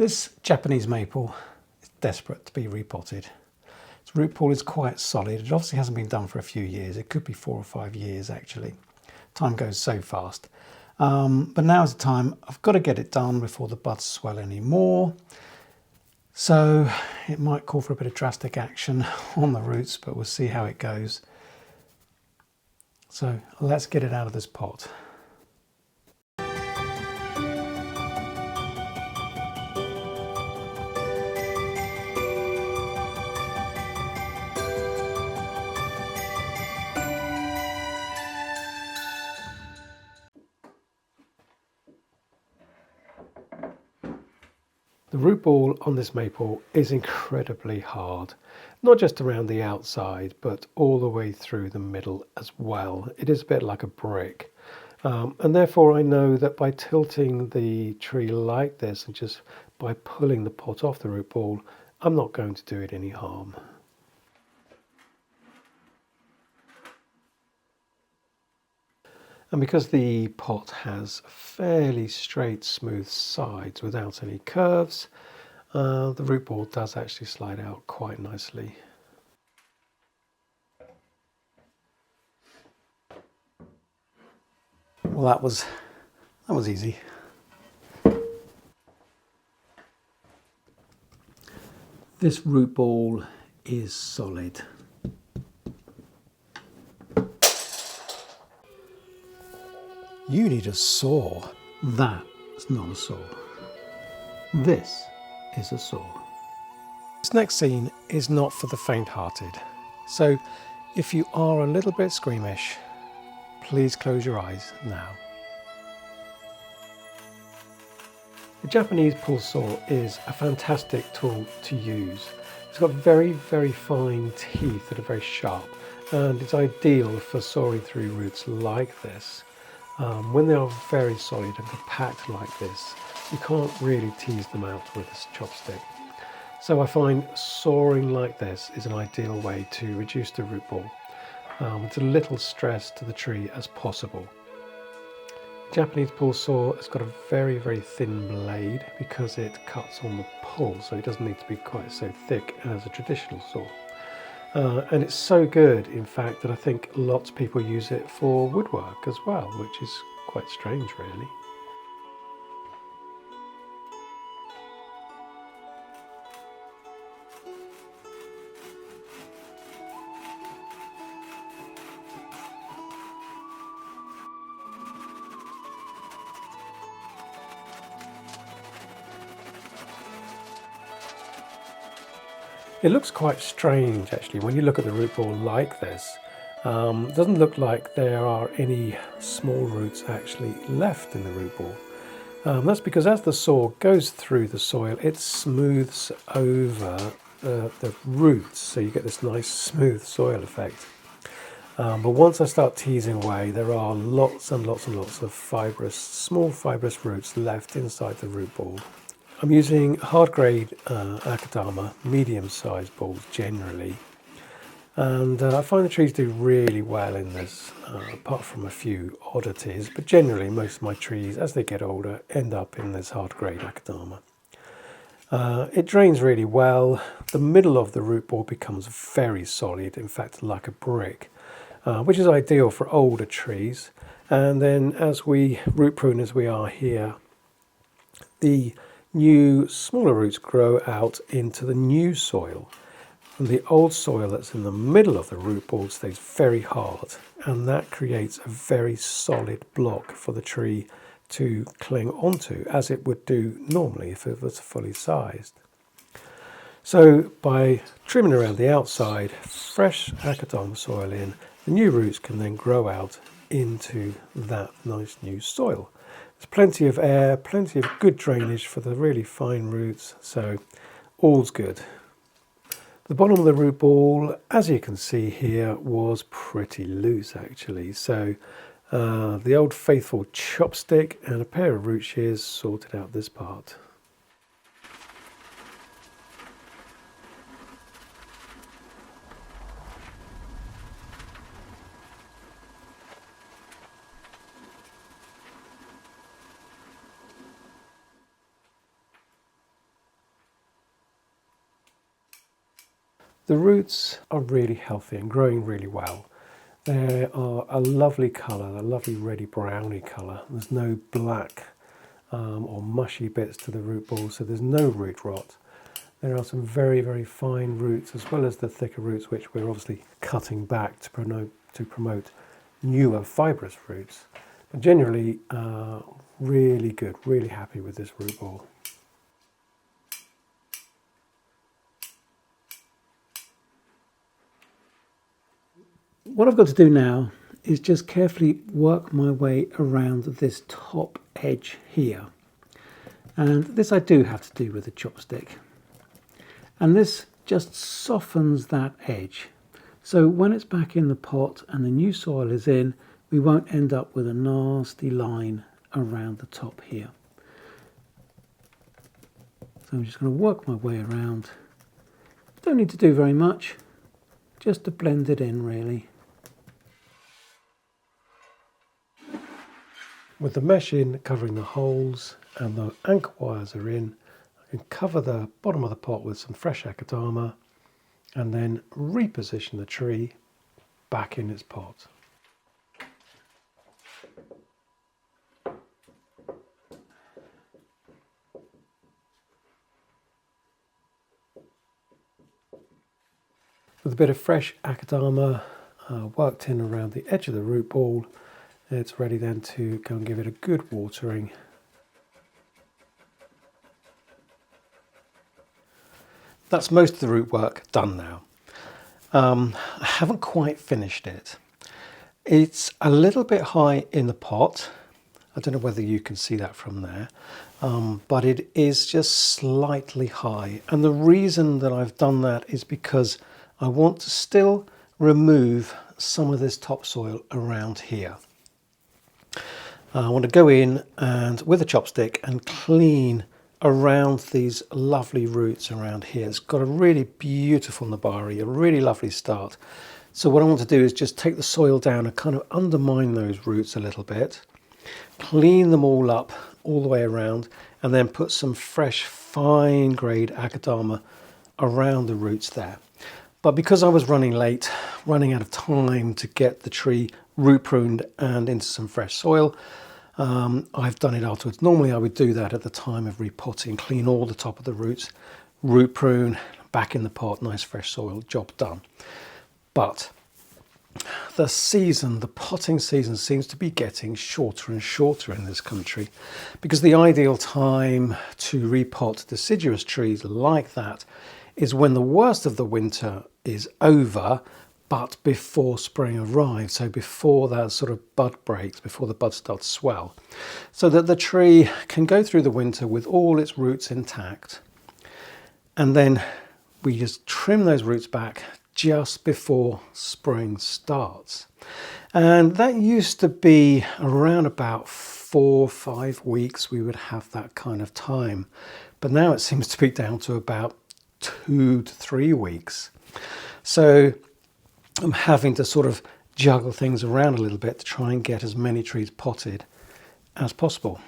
This Japanese maple is desperate to be repotted. Its root ball is quite solid. It obviously hasn't been done for a few years. It could be 4 or 5 years actually. Time goes so fast. But now is the time. I've got to get it done before the buds swell anymore. So it might call for a bit of drastic action on the roots, but we'll see how it goes. So let's get it out of this pot. The root ball on this maple is incredibly hard, not just around the outside, but all the way through the middle as well. It is a bit like a brick. And therefore I know that by tilting the tree like this and just by pulling the pot off the root ball, I'm not going to do it any harm. And because the pot has fairly straight, smooth sides without any curves, the root ball does actually slide out quite nicely. Well, that was easy. This root ball is solid. You need a saw. That's not a saw. This is a saw. This next scene is not for the faint-hearted. So if you are a little bit squeamish, please close your eyes now. The Japanese pull saw is a fantastic tool to use. It's got very, very fine teeth that are very sharp, and it's ideal for sawing through roots like this. When they are very solid and compact like this, you can't really tease them out with a chopstick. So I find sawing like this is an ideal way to reduce the root ball with as little stress to the tree as possible. Japanese pull saw has got a very, very thin blade because it cuts on the pull, so it doesn't need to be quite so thick as a traditional saw. And it's so good, in fact, that I think lots of people use it for woodwork as well, which is quite strange, really. It looks quite strange actually when you look at the root ball like this. It doesn't look like there are any small roots actually left in the root ball. That's because as the saw goes through the soil, it smooths over the roots, so you get this nice smooth soil effect. But once I start teasing away, there are lots and lots and lots of small fibrous roots left inside the root ball. I'm using hard grade Akadama, medium sized balls generally, and I find the trees do really well in this, apart from a few oddities, but generally most of my trees as they get older end up in this hard grade Akadama. It drains really well. The middle of the root ball becomes very solid, in fact like a brick, which is ideal for older trees. And then as we root prune as we are here, the new smaller roots grow out into the new soil, and the old soil that's in the middle of the root ball stays very hard, and that creates a very solid block for the tree to cling onto, as it would do normally if it was fully sized. So by trimming around the outside, fresh Akadama soil in, the new roots can then grow out into that nice new soil. There's plenty of air, plenty of good drainage for the really fine roots, so all's good. The bottom of the root ball, as you can see here, was pretty loose actually, so the old faithful chopstick and a pair of root shears sorted out this part. The roots are really healthy and growing really well. They are a lovely colour, a lovely reddy browny colour. There's no black or mushy bits to the root ball, so there's no root rot. There are some very, very fine roots, as well as the thicker roots, which we're obviously cutting back to promote newer fibrous roots. But generally, really good, really happy with this root ball. What I've got to do now is just carefully work my way around this top edge here. And this I do have to do with a chopstick. And this just softens that edge. So when it's back in the pot and the new soil is in, we won't end up with a nasty line around the top here. So I'm just going to work my way around. Don't need to do very much, just to blend it in really. With the mesh in, covering the holes and the anchor wires are in, I can cover the bottom of the pot with some fresh akadama and then reposition the tree back in its pot. With a bit of fresh akadama worked in around the edge of the root ball, it's ready then to go and give it a good watering. That's most of the root work done now. I haven't quite finished it. It's a little bit high in the pot. I don't know whether you can see that from there, but it is just slightly high. And the reason that I've done that is because I want to still remove some of this topsoil around here. I want to go in and with a chopstick and clean around these lovely roots around here. It's got a really beautiful nabari, a really lovely start. So what I want to do is just take the soil down and kind of undermine those roots a little bit, clean them all up all the way around, and then put some fresh fine grade akadama around the roots there. But because I was running late, running out of time to get the tree root pruned and into some fresh soil, I've done it afterwards. Normally I would do that at the time of repotting, clean all the top of the roots, root prune, back in the pot, nice fresh soil, job done. But the potting season seems to be getting shorter and shorter in this country, because the ideal time to repot deciduous trees like that is when the worst of the winter is over, but before spring arrives, so before that sort of bud breaks, before the buds start to swell, so that the tree can go through the winter with all its roots intact. And then we just trim those roots back just before spring starts. And that used to be around about 4 or 5 weeks we would have that kind of time. But now it seems to be down to about 2 to 3 weeks. So I'm having to sort of juggle things around a little bit to try and get as many trees potted as possible.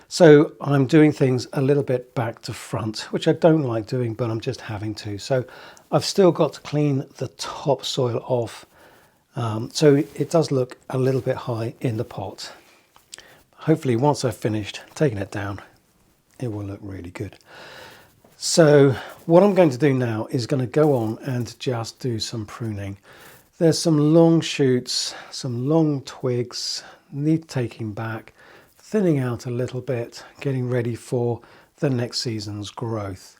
So I'm doing things a little bit back to front, which I don't like doing, but I'm just having to. So I've still got to clean the topsoil off. So it does look a little bit high in the pot. Hopefully once I've finished taking it down, it will look really good. So what I'm going to do now is going to go on and just do some pruning. There's some long shoots, some long twigs, need taking back, thinning out a little bit, getting ready for the next season's growth.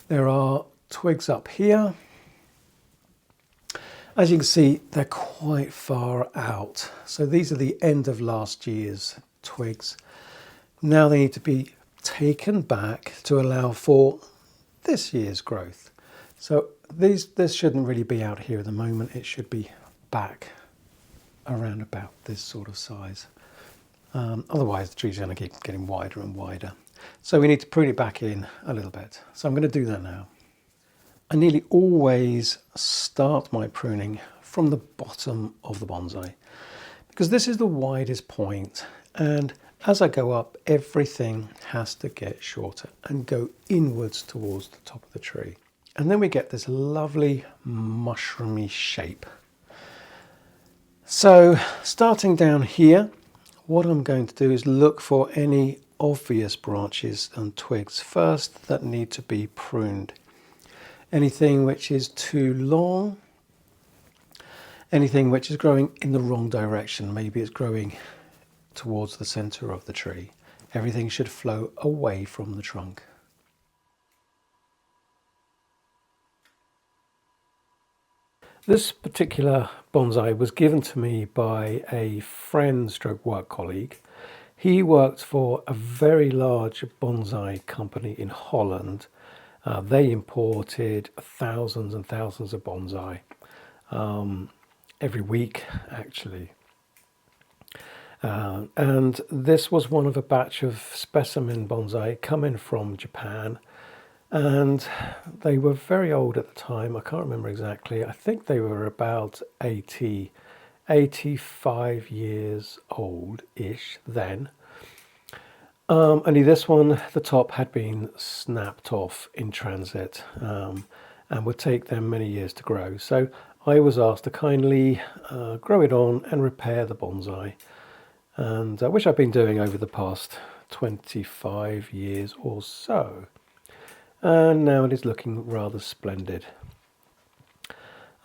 There are twigs up here. As you can see, they're quite far out. So these are the end of last year's twigs. Now they need to be taken back to allow for this year's growth. So this shouldn't really be out here at the moment. It should be back around about this sort of size. Otherwise the tree's going to keep getting wider and wider. So we need to prune it back in a little bit. So I'm going to do that now. I nearly always start my pruning from the bottom of the bonsai, because this is the widest point, and as I go up, everything has to get shorter and go inwards towards the top of the tree. And then we get this lovely mushroomy shape. So starting down here, what I'm going to do is look for any obvious branches and twigs first that need to be pruned. Anything which is too long, anything which is growing in the wrong direction, maybe it's growing towards the center of the tree. Everything should flow away from the trunk. This particular bonsai was given to me by a friend stroke work colleague. He worked for a very large bonsai company in Holland. They imported thousands and thousands of bonsai every week, actually. And this was one of a batch of specimen bonsai coming from Japan. And they were very old at the time. I can't remember exactly. I think they were about 85 years old-ish then. Only this one, the top had been snapped off in transit and would take them many years to grow. So I was asked to kindly grow it on and repair the bonsai, and which I've been doing over the past 25 years or so. And now it is looking rather splendid.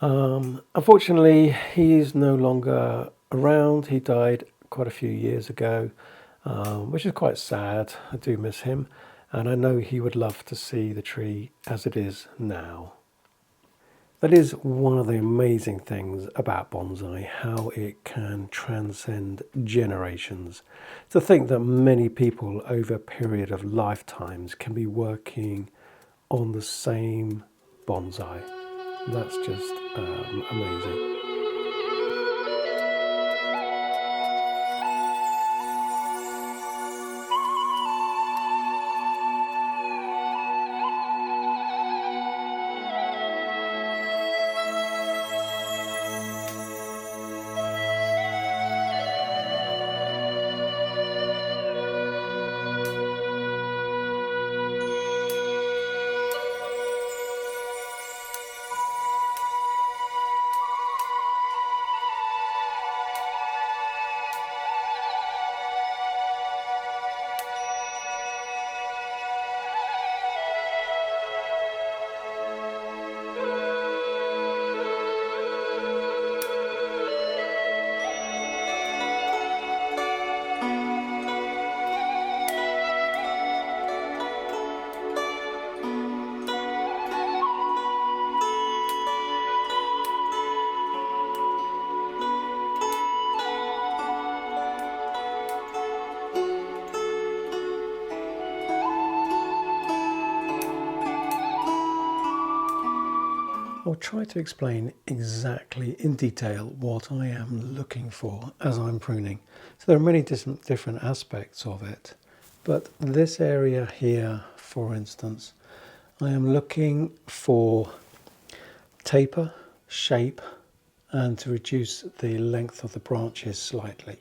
Unfortunately, he's no longer around. He died quite a few years ago, which is quite sad. I do miss him, and I know he would love to see the tree as it is now. That is one of the amazing things about bonsai, how it can transcend generations. To think that many people over a period of lifetimes can be working on the same bonsai. That's just amazing. I'll try to explain exactly in detail what I am looking for as I'm pruning. So there are many different aspects of it, but this area here, for instance, I am looking for taper, shape, and to reduce the length of the branches slightly.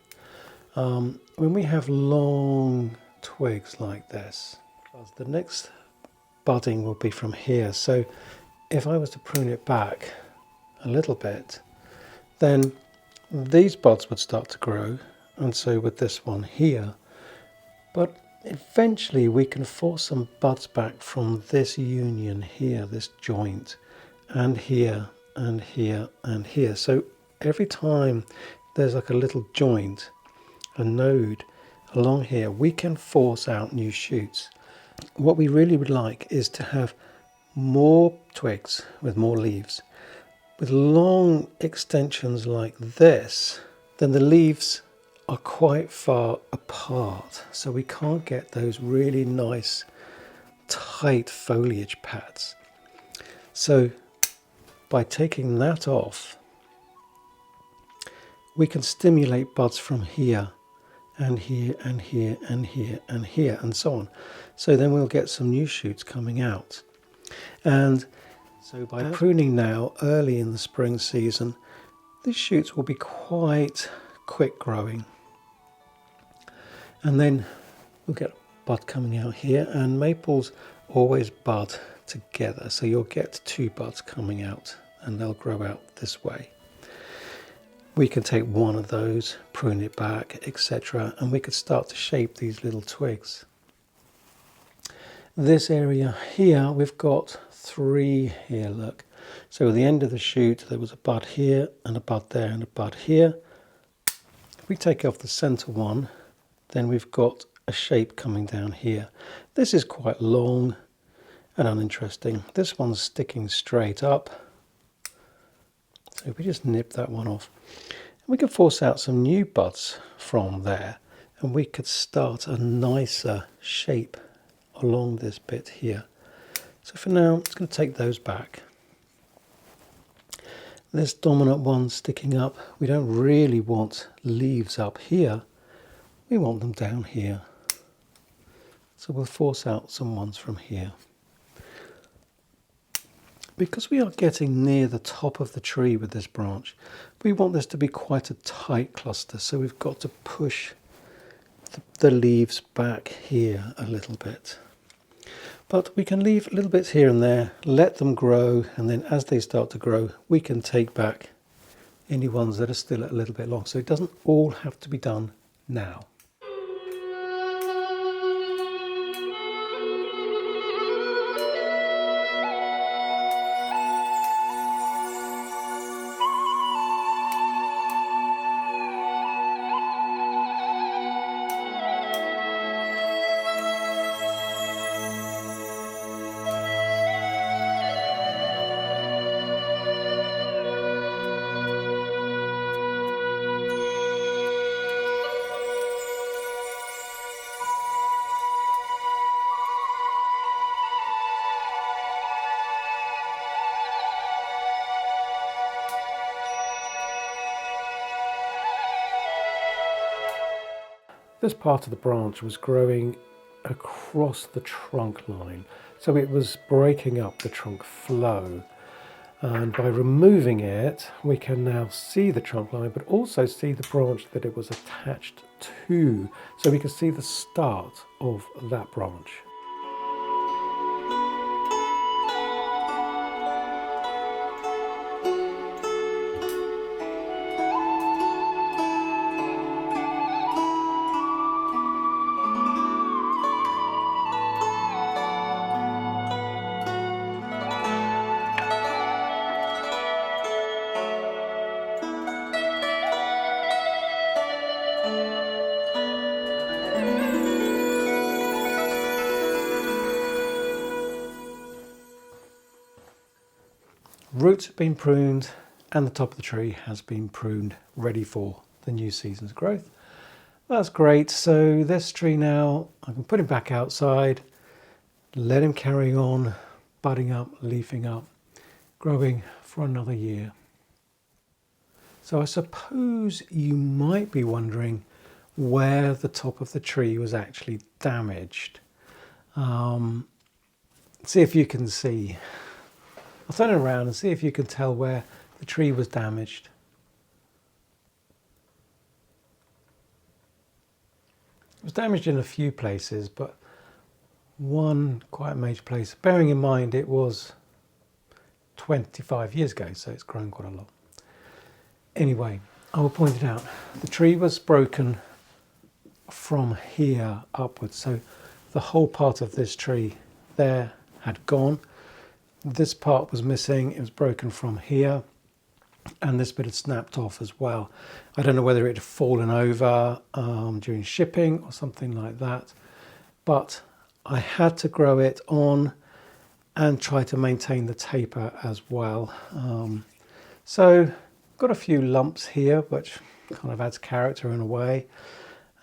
When we have long twigs like this, the next budding will be from here. So if I was to prune it back a little bit, then these buds would start to grow, and so would this one here. But eventually we can force some buds back from this union here, this joint, and here, and here, and here. So every time there's like a little joint, a node along here, we can force out new shoots. What we really would like is to have more twigs with more leaves. With long extensions like this, then the leaves are quite far apart, so we can't get those really nice tight foliage pads. So by taking that off, we can stimulate buds from here and here and here and here and here and so on. So then we'll get some new shoots coming out. And so by pruning now early in the spring season, these shoots will be quite quick growing. And then we'll get bud coming out here, and maples always bud together. So you'll get two buds coming out and they'll grow out this way. We can take one of those, prune it back, etc. and we could start to shape these little twigs. This area here, we've got three here, look. So at the end of the shoot, there was a bud here, and a bud there, and a bud here. If we take off the center one, then we've got a shape coming down here. This is quite long and uninteresting. This one's sticking straight up. So if we just nip that one off, and we can force out some new buds from there, and we could start a nicer shape along this bit here. So for now, I'm just going to take those back. This dominant one sticking up, we don't really want leaves up here, we want them down here. So we'll force out some ones from here. Because we are getting near the top of the tree with this branch, we want this to be quite a tight cluster, so we've got to push the leaves back here a little bit. But we can leave little bits here and there, let them grow, and then as they start to grow, we can take back any ones that are still a little bit long. So it doesn't all have to be done now. This part of the branch was growing across the trunk line, so it was breaking up the trunk flow. And by removing it, we can now see the trunk line, but also see the branch that it was attached to. So we can see the start of that branch. Roots have been pruned and the top of the tree has been pruned, ready for the new season's growth. That's great. So this tree now, I can put him back outside, let him carry on, budding up, leafing up, growing for another year. So I suppose you might be wondering where the top of the tree was actually damaged. See if you can see. I'll turn it around and see if you can tell where the tree was damaged. It was damaged in a few places, but one quite major place, bearing in mind it was 25 years ago, so it's grown quite a lot. Anyway, I will point it out. The tree was broken from here upwards, so the whole part of this tree there had gone. This part was missing, it was broken from here, and this bit had snapped off as well. I don't know whether it had fallen over during shipping or something like that, but I had to grow it on and try to maintain the taper as well. So got a few lumps here, which kind of adds character in a way,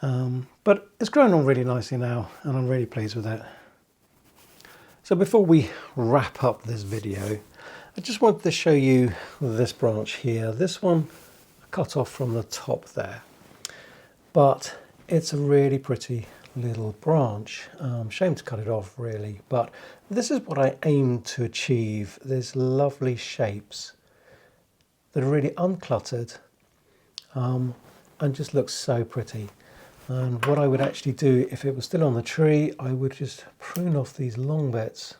but it's grown on really nicely now and I'm really pleased with it. So before we wrap up this video, I just wanted to show you this branch here. This one I cut off from the top there, but it's a really pretty little branch. Shame to cut it off really, but this is what I aim to achieve. These lovely shapes that are really uncluttered and just look so pretty. And what I would actually do if it was still on the tree, I would just prune off these long bits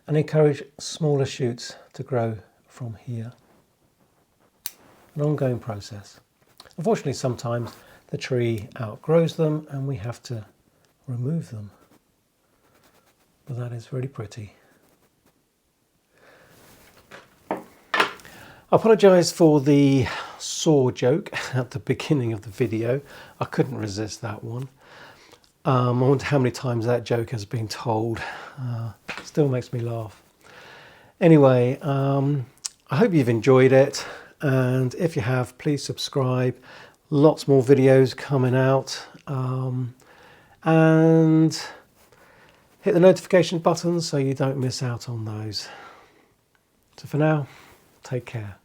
and encourage smaller shoots to grow from here. An ongoing process. Unfortunately, sometimes the tree outgrows them and we have to remove them, but that is really pretty. I apologise for the saw joke at the beginning of the video. I couldn't resist that one. I wonder how many times that joke has been told. Still makes me laugh. Anyway, I hope you've enjoyed it, and if you have, please subscribe. Lots more videos coming out, and hit the notification button so you don't miss out on those. So for now, take care.